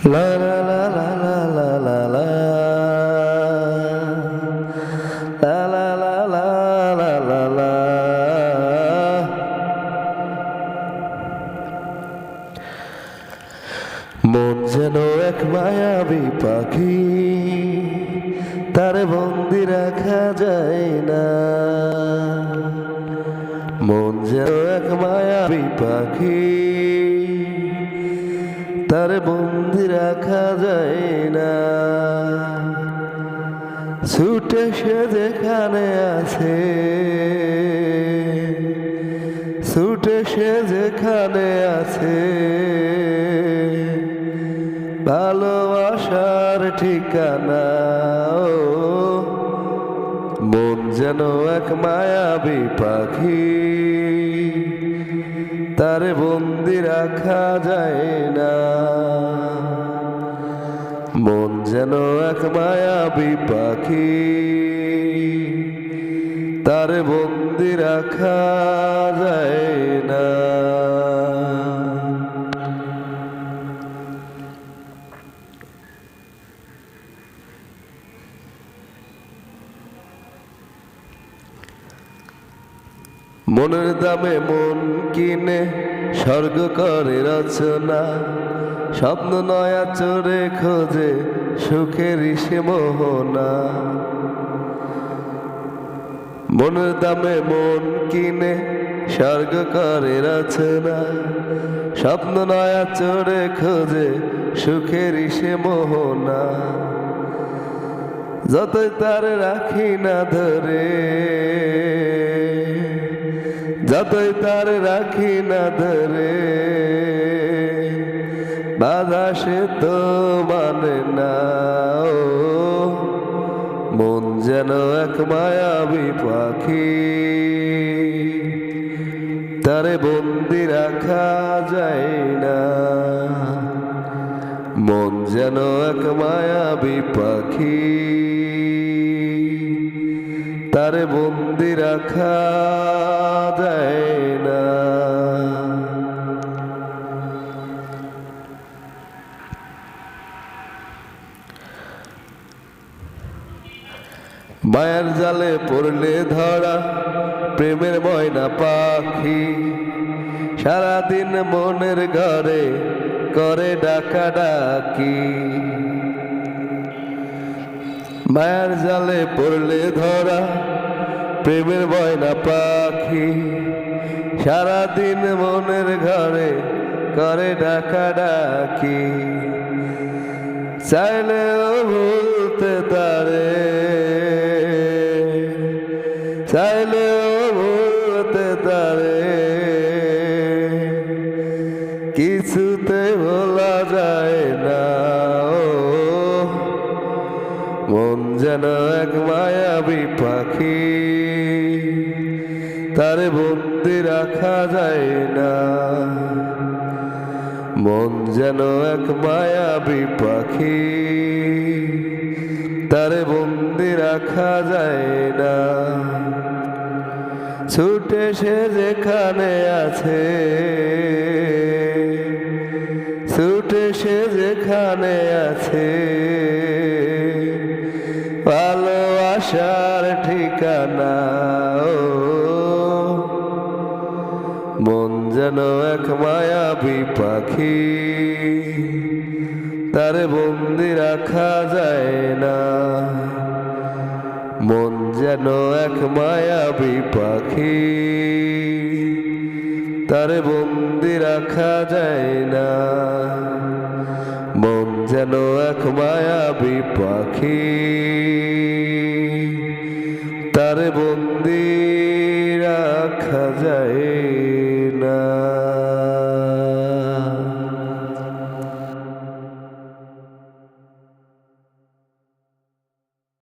La la la la la la la la. La la la la la la la. মন যেন এক মায়াবী পাখি, তার বন্দি রাখা যায় না। মন যেন এক মায়াবী পাখি, তার বন্দি রাখা যায় না। ছুটে সে যেখানে আছে, ছুটে সে যেখানে আছে, ভালোবাসার ঠিকানা। মন যেন এক মায়াবী পাখি, তার বন্দি রাখা যায় না। মন যেন এক মায়াবী পাখি, তার বন্দি রাখা যায় না। মনের দামে মন কিনে স্বর্গ করে রচনা, স্বপ্ন নয়া চোরে খোঁজে সুখের সে মোহনা। মনের দামে মন কিনে স্বর্গ করে রচনা, স্বপ্ন নয়া চোরে খোঁজে সুখের সে মোহনা। যতই তার রাখি না ধরে, যতই তার রাখি না ধরে, বাধা সে তো মানে না। মন যেন এক মায়াবী পাখি, তারে বন্দি রাখা যায় না। মন যেন এক মায়াবী পাখি, তারে বন্দি রাখা যায় না। মায়ার জালে পড়লে ধরা প্রেমের ময়না পাখি, সারাদিন মনের ঘরে করে ডাকা ডাকি। মায়ার জালে পড়লে ধরা প্রেমের ময়না পাখি, সারাদিন মনের ঘরে করে ডাকা ডাকি। চাইলেও ভুলতে তারে, চাইলেও ভুলতে তারে, কিছুতে ভোলা যায় না। মন যেন এক মায়াবী পাখি, তারে বন্দি রাখা যায় না। মন যেন এক মায়াবী পাখি, তারে বন্দি রাখা যায় না। ছুটে সে যেখানে আছে, ছুটে সে যেখানে আছে, ভালোবাসার ঠিকানা। মন যেন এক মায়াবী পাখি, তারে বন্দি রাখা যায় না। মন যেন এক মায়াবী পাখি, তারে বন্দি রাখা যায় না। মন যেন এক মায়াবী পাখি, তারে বন্দি রাখা যায়